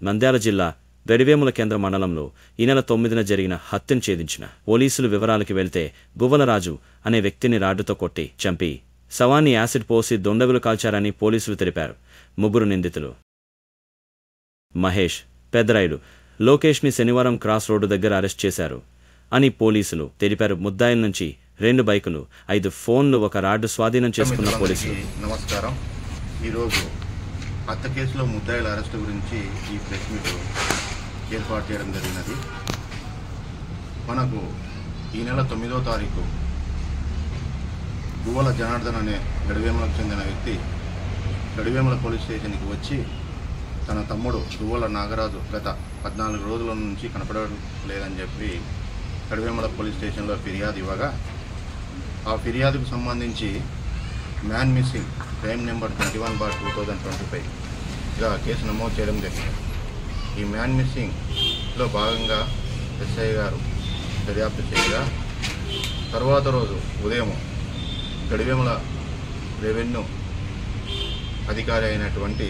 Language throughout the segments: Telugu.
నంద్యాల జిల్లా గడివేముల కేంద్ర మండలంలో ఈ నెల 9న జరిగిన హత్యను ఛేదించిన పోలీసులు వివరాలకి వెళ్తే గువ్వలరాజు అనే వ్యక్తిని రాడ్డుతో కొట్టి చంపి శవాన్ని యాసిడ్ పోసి దొండగులు కాల్చారని పోలీసులు తెలిపారు. ముగ్గురు నిందితులు మహేష్, పెద్దరాయుడు, లోకేష్ని శనివారం క్రాస్ రోడ్డు దగ్గర అరెస్ట్ చేశారు అని పోలీసులు తెలిపారు. ముద్దాయిల నుంచి 2 బైకులు, 5 ఫోన్లు, ఒక రాడ్డు స్వాధీనం చేసుకున్న పోలీసులు. నమస్కారం. ఈరోజు హత్య కేసులో ముద్దాయిల అరెస్టు గురించి ఈ ప్రెస్ మీట్ ఏర్పాటు చేయడం జరిగినది. మనకు ఈ నెల 9వ తారీఖు గువ్వల జనార్దన్ అనే గడివేములకు చెందిన వ్యక్తి గడివేముల పోలీస్ స్టేషన్కి వచ్చి తన తమ్ముడు గువ్వల నాగరాజు గత 14 రోజుల నుంచి కనపడడం లేదని చెప్పి గడివేముల పోలీస్ స్టేషన్లో ఫిర్యాదు ఇవ్వగా ఆ ఫిర్యాదుకు సంబంధించి మ్యాన్ మిస్సింగ్ క్రైమ్ నెంబర్ 21/2025గా కేసు నమోదు చేయడం జరిగింది. ఈ మ్యాన్ మిస్సింగ్లో భాగంగా ఎస్ఐ గారు దర్యాప్తు చేయగా తర్వాత రోజు ఉదయం గడివేముల రెవెన్యూ అధికారి అయినటువంటి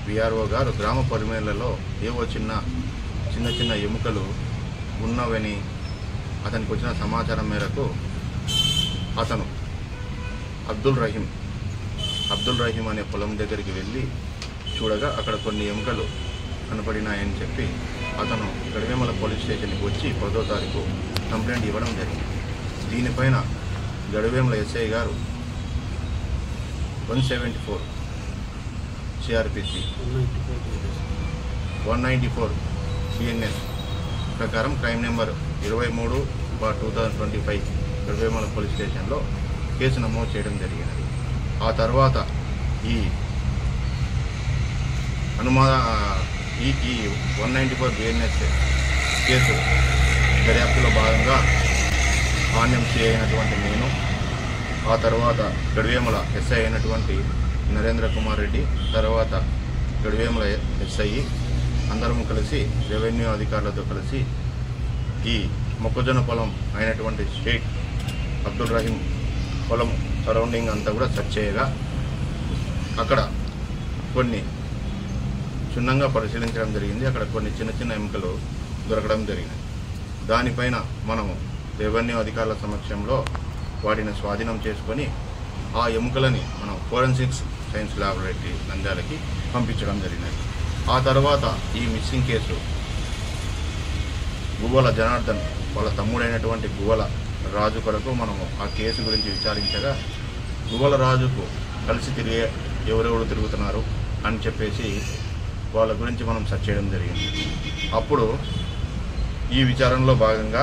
విఆర్ఓ గారు గ్రామ పరిమేళ్లలో ఏవో చిన్న ఎముకలు ఉన్నవని అతనికి వచ్చిన సమాచారం మేరకు అతను అబ్దుల్ రహీం అనే పొలం దగ్గరికి వెళ్ళి చూడగా అక్కడ కొన్ని ఎముకలు కనపడినాయని చెప్పి అతను గడివేముల పోలీస్ స్టేషన్కి వచ్చి 10వ తారీఖు కంప్లైంట్ ఇవ్వడం జరిగింది. దీనిపైన గడివేముల ఎస్ఐ గారు 174 CRPC 194 CNS ప్రకారం క్రైమ్ నెంబర్ 23/2025 గడివేముల పోలీస్ స్టేషన్లో కేసు నమోదు చేయడం జరిగినది. ఆ తర్వాత ఈ 194 BNS కేసు దర్యాప్తులో భాగంగా ఆన్యం అయినటువంటి నేను, ఆ తర్వాత గడివేముల ఎస్ఐ అయినటువంటి నరేంద్ర కుమార్ రెడ్డి, తర్వాత గడివేముల ఎస్ఐ అందరం కలిసి రెవెన్యూ అధికారులతో కలిసి ఈ మొక్కజొన్న పొలం అయినటువంటి షేక్ అబ్దుల్ రహీం పొలం సరౌండింగ్ అంతా కూడా సెర్చ్ చేయగా అక్కడ కొన్ని క్షుణ్ణంగా పరిశీలించడం జరిగింది. అక్కడ కొన్ని చిన్న ఎముకలు దొరకడం జరిగింది. దానిపైన మనము రెవెన్యూ అధికారుల సమక్షంలో వాటిని స్వాధీనం చేసుకొని ఆ ఎముకలని మనం ఫోరెన్సిక్స్ సైన్స్ ల్యాబొరేటరీ నంద్యాలకి పంపించడం జరిగినది. ఆ తర్వాత ఈ మిస్సింగ్ కేసు గువ్వల జనార్దన్ వాళ్ళ తమ్ముడైనటువంటి గువ్వల రాజు కొరకు మనము ఆ కేసు గురించి విచారించగా గువ్వల రాజుకు కలిసి ఎవరెవరు తిరుగుతున్నారు అని చెప్పేసి వాళ్ళ గురించి మనం సెర్చ్ చేయడం జరిగింది. అప్పుడు ఈ విచారణలో భాగంగా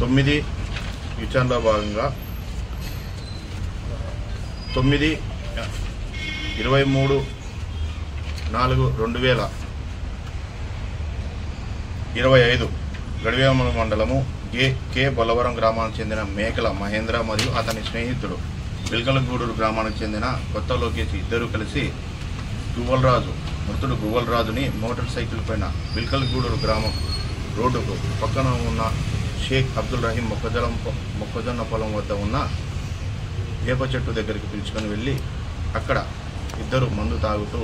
9/23/2025 గడివేముల మండలము కే బొల్లవరం గ్రామానికి చెందిన మేకల మహేంద్ర మరియు అతని స్నేహితుడు బిల్కలగూడూరు గ్రామానికి చెందిన కొత్త లోకేష్ ఇద్దరు కలిసి మృతుడు గువ్వలరాజుని మోటార్ సైకిల్ పైన బిల్కలగూడూరు గ్రామం రోడ్డుకు పక్కన ఉన్న షేక్ అబ్దుల్ రహీం మొక్కజొన్న పొలం వద్ద ఉన్న వేప చెట్టు దగ్గరికి పిలుచుకొని వెళ్ళి అక్కడ ఇద్దరు మందు తాగుతూ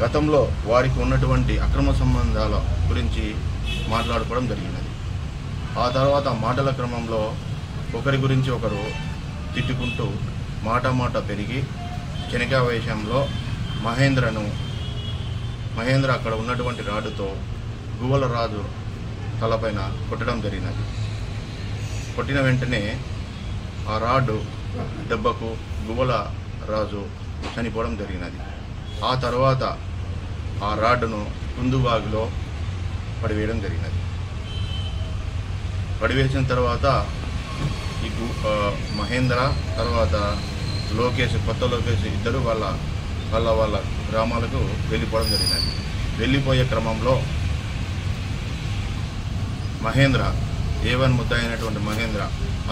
గతంలో వారికి ఉన్నటువంటి అక్రమ సంబంధాల గురించి మాట్లాడుకోవడం జరిగినది. ఆ తర్వాత మాటల క్రమంలో ఒకరి గురించి ఒకరు తిట్టుకుంటూ మాట పెరిగి క్షణికావేశంలో మహేంద్ర అక్కడ ఉన్నటువంటి రాడ్డుతో గువ్వలరాజు తలపైన కొట్టడం జరిగినది. కొట్టిన వెంటనే ఆ రాడ్డు దెబ్బకు గువ్వలరాజు చనిపోవడం జరిగినది. ఆ తర్వాత ఆ రాడ్డును కుందుబాగులో పడివేయడం జరిగినది. పడివేసిన తర్వాత ఈ మహేంద్ర తర్వాత కొత్త లోకేష్ ఇద్దరు వాళ్ళ గ్రామాలకు వెళ్ళిపోవడం జరిగినది. వెళ్ళిపోయే క్రమంలో మహేంద్ర A1 ముద్దాయి అయినటువంటి మహేంద్ర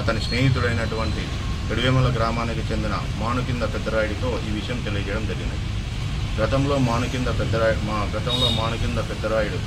అతని స్నేహితుడైనటువంటి గడివేముల గ్రామానికి చెందిన మానుకింద పెద్దరాయుడితో ఈ విషయం తెలియజేయడం జరిగినది. గతంలో మానుకింద పెద్దరాయుడు